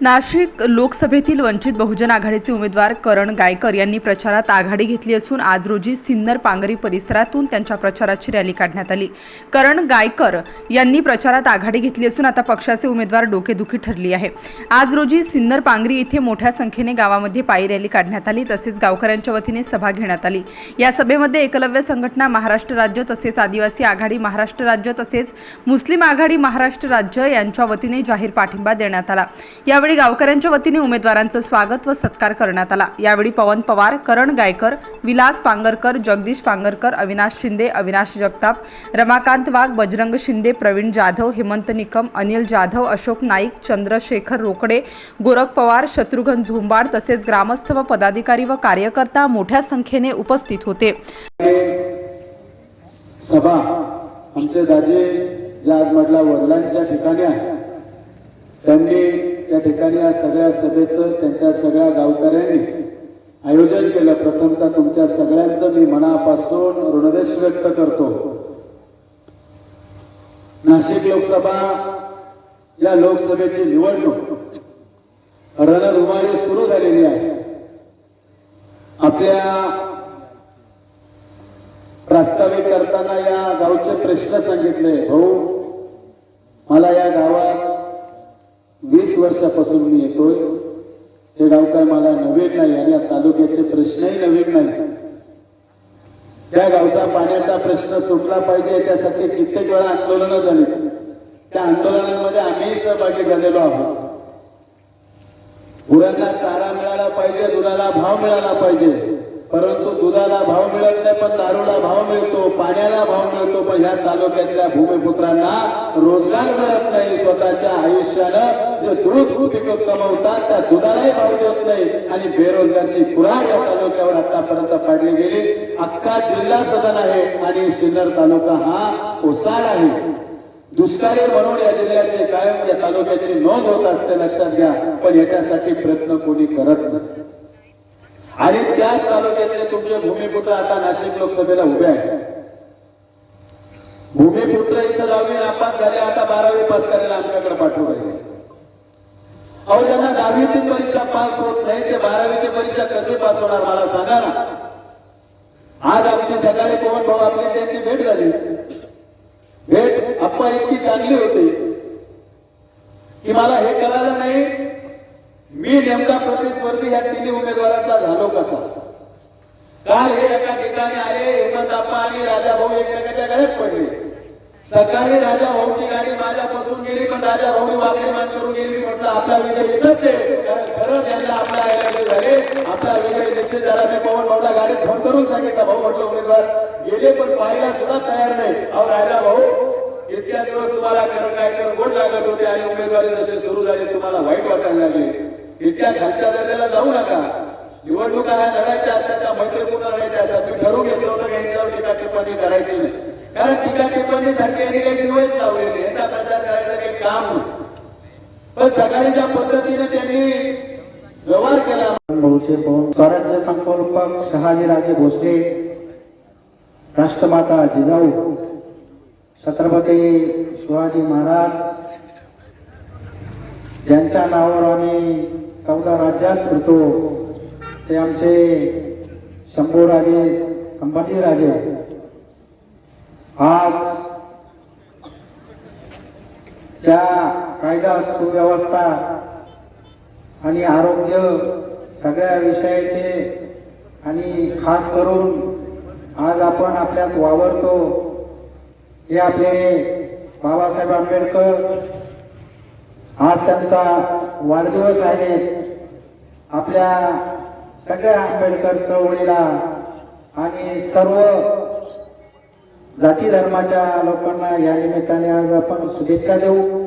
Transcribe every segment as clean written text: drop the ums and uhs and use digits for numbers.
नाशिक लोकसभेतील वंचित बहुजन आघाडीचे उमेदवार करण गायकर यांनी प्रचारात आघाडी घेतली असून आज रोजी सिन्नर पांगरी परिसरातून त्यांच्या प्रचाराची रॅली काढण्यात आली। करण गायकर यांनी प्रचारात आघाडी घेतली असून आता पक्षाचे उमेदवार डोकेदुखी ठरली आहे। आज रोजी सिन्नर पांगरी येथे मोठ्या संख्येने गावामध्ये पायी रॅली काढण्यात आली, तसेच गावकऱ्यांच्या वतीने सभा घेण्यात आली। या सभेमध्ये एकलव्य संघटना महाराष्ट्र राज्य तसेच आदिवासी आघाडी महाराष्ट्र राज्य तसेच मुस्लिम आघाडी महाराष्ट्र राज्य यांच्या वतीने जाहीर पाठिंबा देण्यात आला। यावेळी गावकऱ्यांच्या वतीने उमेदवारांचं स्वागत व सत्कार करण्यात आला। यावेळी पवन पवार, करण गायकर, विलास पांगरकर, जगदीश पांगरकर, अविनाश शिंदे, अविनाश जगताप, रमाकांत वाघ, बजरंग शिंदे, प्रवीण जाधव, हेमंत निकम, अनिल जाधव, अशोक नाईक, चंद्रशेखर रोकडे, गोरख पवार, शत्रुघ्न झोंबाड तसेच ग्रामस्थ व पदाधिकारी व कार्यकर्ता मोठ्या संख्येने उपस्थित होते। सभा आमचे दाजे ज्या आज म्हटला वडिलांच्या ठिकाणी आहे, त्यांनी त्या ठिकाणी या सगळ्या सभेचं त्यांच्या सगळ्या गावकऱ्यांनी आयोजन केलं। प्रथमतः तुमच्या सगळ्यांचं मी मनापासून ऋणदेश व्यक्त करतो। नाशिक लोकसभा या लोकसभेची निवडणूक रणधुमाळी सुरू झालेली आहे। आपल्या प्रास्ताविक करताना या गावचे प्रश्न सांगितले। भाऊ, मला या गावात 20 वर्षापासून मी येतोय। हे गाव काय मला नवीन नाही आणि या तालुक्याचे प्रश्नही नवीन नाही। त्या गावचा पाण्याचा प्रश्न सुटला पाहिजे याच्यासाठी कित्येक वेळा आंदोलनं झाली। त्या आंदोलनांमध्ये आम्ही सहभागी झालेलो आहोत। गुरांना चारा मिळाला पाहिजे, दुधाला भाव मिळाला पाहिजे, परंतु दुधाला भाव मिळत नाही पण दारूला भाव मिळतो, पाण्याला भाव मिळतो, पण ह्या तालुक्यातल्या भूमिपुत्रांना रोजगार मिळत नाही। स्वतःच्या आयुष्यानं जे दूध पिकवून कमवतात त्या दुधालाही भाव देत नाही आणि बेरोजगारची कुऱ्हाड या तालुक्यावर आतापर्यंत पाडली गेली। अख्खा जिल्हा सदन आहे आणि सिन्नर तालुका हा ओसाड आहे। दुष्काळी म्हणून या जिल्ह्याचे कायम या तालुक्याची नोंद होत असते, लक्षात घ्या, पण याच्यासाठी प्रयत्न कोणी करत नाही। आणि त्याच तालुक्यातले तुमचे भूमिपुत्र आता नाशिक लोकसभेला उभे आहेत। भूमिपुत्र इथं 10वी नापास झाले, आता 12वी पास करायला आमच्याकडे पाठवू राहिले। अहो, ज्यांना 10वीची परीक्षा पास होत नाही ते 12वीची परीक्षा कशी पास होणार मला सांगा ना। आज आमची सकाळी पवन भाऊ आपली त्यांची भेट झाली। भेट अप्पा इतकी चांगली होती की मला हे कळालं नाही मी नेमका प्रतिस्पर्धी या तिन्ही उमेदवारांचा झालो कसा। काल हे एका ठिकाणी आले, हेमंत आप्पा आणि राजा भाऊ एकमेकांच्या गळ्यात पडले। सकाळी राजा भाऊची गाडी माझ्यापासून गेली, पण राजा भाऊनी वागणीमान करून गेली। म्हटलं आपला विजय इथंच आहे, कारण खरं त्यांना आपला ऐकायचे झाले, आपला विजय निश्चित झाला। मी पवन भाऊला गाडीत फोन करून सांगितलं, भाऊ म्हटलं उमेदवार गेले पण पाहायला सुद्धा तयार नाही। अहो राजा भाऊ, इतक्या दिवस तुम्हाला करण गायकर गोड लागत होते आणि उमेदवारी जसे सुरू झाले तुम्हाला वाईट वाटायला लागले। इतक्या खालच्या दर्जाला जाऊ नका। निवडणुका ह्या लढायच्या असतात, त्या मैत्रीपूर्ण लढायच्या असतात। मी ठरवून घेतलं होतं की यांच्यावर टीका टिप्पणी करायची नाही, कारण टीका टिप्पणी सारखी यांनी काही दिवस लावलेली, याचा प्रचार करायचं काही काम नाही। पण सकाळी ज्या पद्धतीने त्यांनी व्यवहार केला, भाऊचे स्वराज्य संकल्पक शहाजीराजे भोसले, राष्ट्रमाता जिजाऊ, छत्रपती शिवाजी महाराज ज्यांच्या नावावर आम्ही 14 राज्यात फिरतो ते आमचे शंभूराजे संभाजीराजे आज त्या कायदा सुव्यवस्था आणि आरोग्य सगळ्या विषयाचे आणि खास करून आज आपण आपल्यात वावरतो हे आपले बाबासाहेब आंबेडकर, आज त्यांचा वाढदिवस आहे। आपल्या सगळ्या आंबेडकर चळवळीला आणि सर्व जाती धर्माच्या लोकांना या निमित्ताने आज आपण शुभेच्छा देऊ।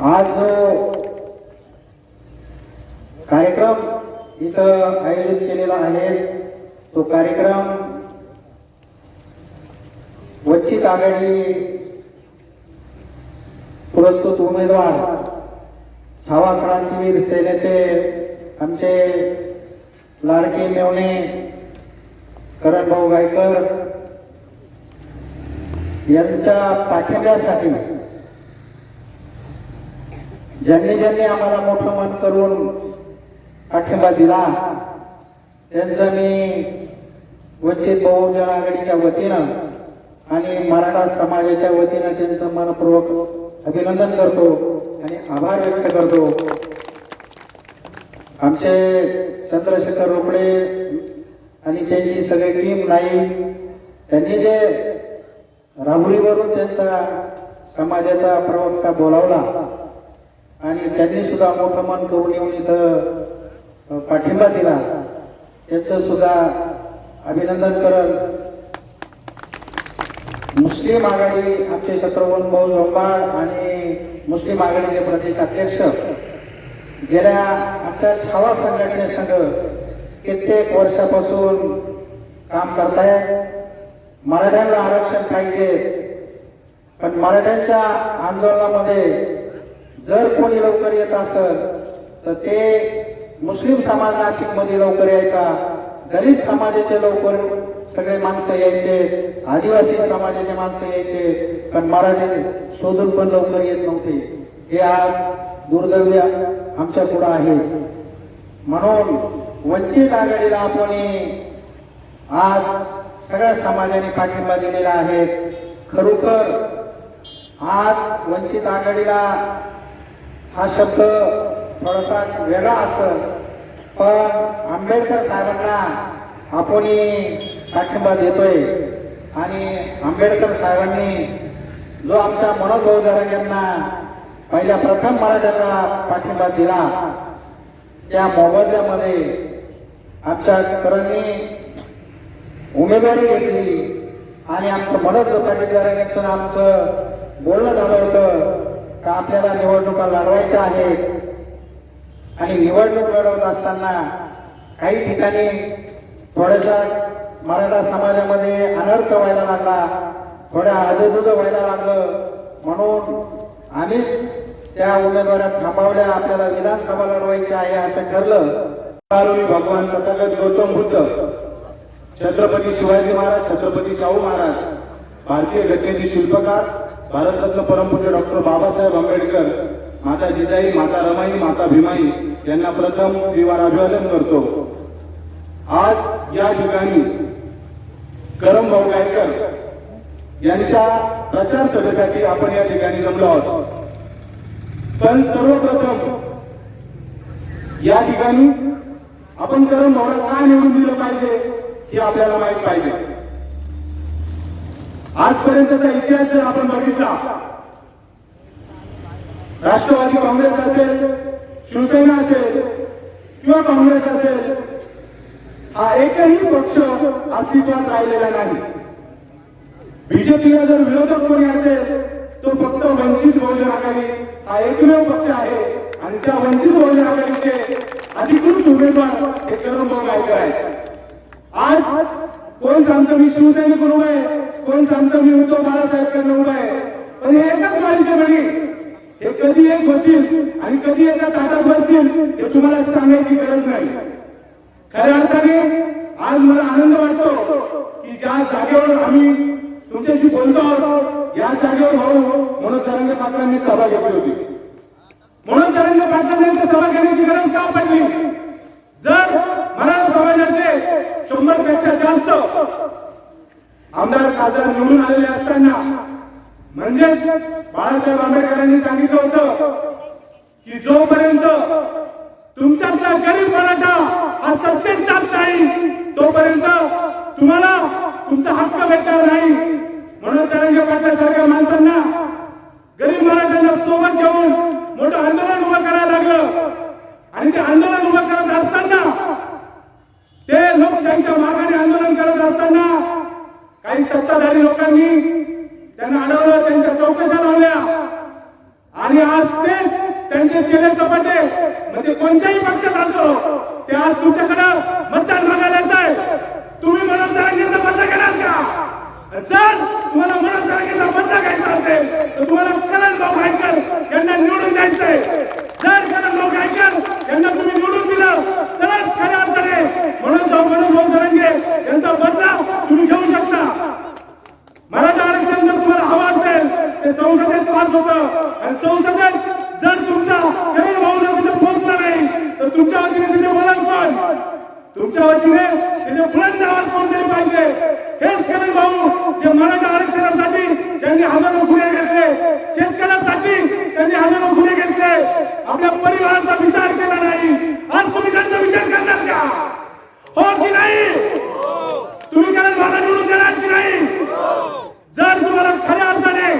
आज जो कार्यक्रम इथं आयोजित केलेला आहे तो कार्यक्रम वंचित आघाडी पुरस्कृत उमेदवार छावा क्रांतीवीर सेनेचे आमचे लाडके मेवणे करण भाऊ गायकर यांच्या पाठिंब्यासाठी ज्यांनी ज्यांनी आम्हाला मोठं मन करून पाठिंबा दिला त्यांचं मी वंचित बहुजन आघाडीच्या वतीनं आणि मराठा समाजाच्या वतीनं त्यांचं मनपूर्वक अभिनंदन करतो आणि आभार व्यक्त करतो. आमचे चंद्रशेखर रोकडे आणि त्यांची सगळी टीम नाही, त्यांनी जे राहुरीवरून त्यांचा समाजाचा प्रवक्ता बोलावला आणि त्यांनी सुद्धा मोठं मन करून येऊन इथं पाठिंबा दिला, त्याचं सुद्धा अभिनंदन करत. मुस्लिम आघाडी आमचे शत्रुघ्न भाऊ जोंबाळ आणि मुस्लिम आघाडीचे प्रदेश अध्यक्ष गेल्या आमच्या छावा संघटनेसंग कित्येक वर्षापासून काम करतायत. मराठ्यांना आरक्षण पाहिजे, पण मराठ्यांच्या आंदोलनामध्ये जर कोणी लवकर येत असेल तर ते मुस्लिम समाज नाशिकमध्ये लवकर यायचा, दलित समाजाचे लवकर सगळे माणसं यायचे, आदिवासी समाजाचे माणसं यायचे, पण मराठी शोधून पण लवकर येत नव्हते. हे आज दुर्दैव आमच्या पुढे आहे. म्हणून वंचित आघाडीला आपण आज सगळ्या समाजाने पाठिंबा दिलेला आहे. खरोखर आज वंचित आघाडीला हा शब्द थोडासा वेगळा असतो, पण आंबेडकर साहेबांना आपण पाठिंबा देतोय आणि आंबेडकर साहेबांनी जो आमच्या मनोज भाऊ जरांगे यांना पहिल्या प्रथम मराठ्याला पाठिंबा दिला, त्या मोबदल्यामध्ये आमच्या करणनी उमेदवारी घेतली आणि आमचं मनोज पाटील जरांगेंचं आमचं बोलणं झालं होतं का आपल्याला निवडणुका लढवायच्या आहेत आणि निवडणूक लढवत असताना काही ठिकाणी थोड्याशा मराठा समाजामध्ये अनर्थ व्हायला लागला, थोड्या आजूबाजू व्हायला लागलं, म्हणून आम्हीच त्या उमेदवारात थांबवल्या. आपल्याला विधानसभा लढवायची आहे असं ठरलं. भगवान तथागत गौतम बुद्ध, छत्रपती शिवाजी महाराज, छत्रपती शाहू महाराज, भारतीय घटनेचे शिल्पकार, भारतरत्न परमपूज्य डॉक्टर बाबासाहेब आंबेडकर, माता जिजाई, माता रमाई, माता भीमाई यांना प्रथम त्रिवार अभिवादन करतो. आज या ठिकाणी करम भाऊ गायकर यांच्या प्रचार सभेसाठी आपण या ठिकाणी जमलो आहोत. पण सर्वप्रथम या ठिकाणी आपण करम भाऊला का निवडून दिलं पाहिजे हे आपल्याला माहित पाहिजे. आजपर्यंतचा इतिहास जर आपण बघितला, राष्ट्रवादी काँग्रेस असेल, शिवसेना असेल किंवा काँग्रेस असेल, हा एकही पक्ष अस्तित्वात राहिलेला नाही. बीजेपीला जर विरोधक कोणी असेल तो फक्त वंचित बहुजन आघाडी हा एकमेव पक्ष आहे आणि त्या वंचित बहुजन आघाडीचे अधिकृत उमेदवार हे करम भाऊ गायकर आहेत. आज कोण सांगतो मी शिवसैनिक उभा आहे, कोण सांगतो मी उद्धव बाळासाहेबांकडे उभा आहे, पण हे एकच माळीचे मणी, हे कधी एक होतील आणि कधी एका ताटात बसतील हे तुम्हाला सांगायची गरज नाही. खऱ्या अर्थाने आज मला आनंद वाटतो की ज्या जागेवर आम्ही तुमच्याशी बोलतो आहोत या जागेवर भाऊ मनोज जरांगे पाटलांनी सभा घेतली होती. मनोज जरांगे पाटलांनी सभा घेण्याची गरज का पडली? जर मराठा समाजाचे 100 पेक्षा जास्त आमदार खासदार निवडून आलेले असताना, म्हणजेच बाळासाहेब आंबेडकरांनी सांगितलं होतं की जोपर्यंत तुमच्यातला गरीब मराठा हा सत्तेत जात नाही तोपर्यंत तुम्हाला तुमचा हक्क भेटणार नाही. म्हणून जरांगे पाटलासारख्या माणसांना गरीब मराठ्यांना सोबत घेऊन मोठं आंदोलन उभं करायला लागलं आणि ते आंदोलन उभं करत असताना, ते लोकशाहीच्या मार्गाने आंदोलन करत असताना काही सत्ताधारी लोकांनी त्यांना अडवलं, त्यांच्या चौकशा लावल्या आणि आज तेच त्यांचे चेले चपाटे म्हणजे कोणत्याही पक्षात असो ते आज तुमच्याकडे मतदान मागायला येत आहे. तुम्ही मनोज जरांगेचा बदला घेणार का? जर तुम्हाला मनोज जरांगेचा बदला घ्यायचा असेल तर तुम्हाला करण भाऊ गायकर यांना निवडून द्यायचंय. जर करण भाऊ गायकर यांना तुम्ही निवडून दिलं तरच खऱ्या अर्थाने मनोज भाऊ जरांगे यांचा बदला तुम्ही घेऊ शकता. मराठा आरक्षण जर तुम्हाला हवं असेल ते संसदेत पास होतं आणि संसदेत जर तुमचा तुमच्या वतीने तिथे बुलंद आवाज कोणतरी पाहिजे. हेच करण भाऊ जे मराठा आरक्षणासाठी ज्यांनी हजारो गुन्हे घेतले, शेतकऱ्यांसाठी त्यांनी हजारो गुन्हे घेतले, आपल्या परिवाराचा विचार केला नाही. आज तुम्ही त्यांचा विचार करणार का? हो की नाही? तुम्ही करण भाऊला निवडून देणार की नाही? जर तुम्हाला खऱ्या अर्थाने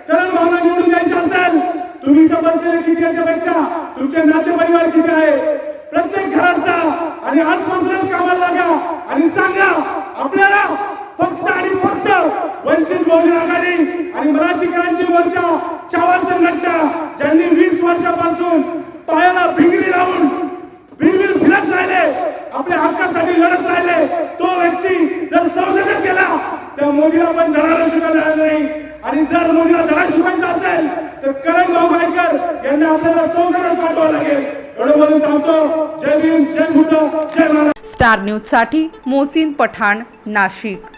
करण भाऊला निवडून द्यायचे असेल, तुम्ही इथं बसलेले किती याच्यापेक्षा तुमचे नाते परिवार किती आहे, प्रत्येक घराचा आणि आजपासूनच कामाला लागा आणि सांगा आपल्याला फक्त आणि फक्त वंचित बहुजन आघाडी आणि मराठी क्रांती मोर्चा छावा संघटना ज्यांनी 20 वर्षापासून पायाला भिंगरी लावून भिरभिर फिरत राहिले, आपल्या हक्कासाठी लढत राहिले, तो व्यक्ती जर संसदेत गेला तर मोदीला पण धडा शिकवला नाही. आणि जर मोदीला धडा शिकवायचा असेल तर करण भाऊ गायकर यांना आपल्याला संसदेत पाठवावं लागेल. एवढं बोलून थांबतो. जय भीम, जय बुद्ध, जय महाराज. स्टार न्यूज साठी मोहसिन पठाण, नाशिक.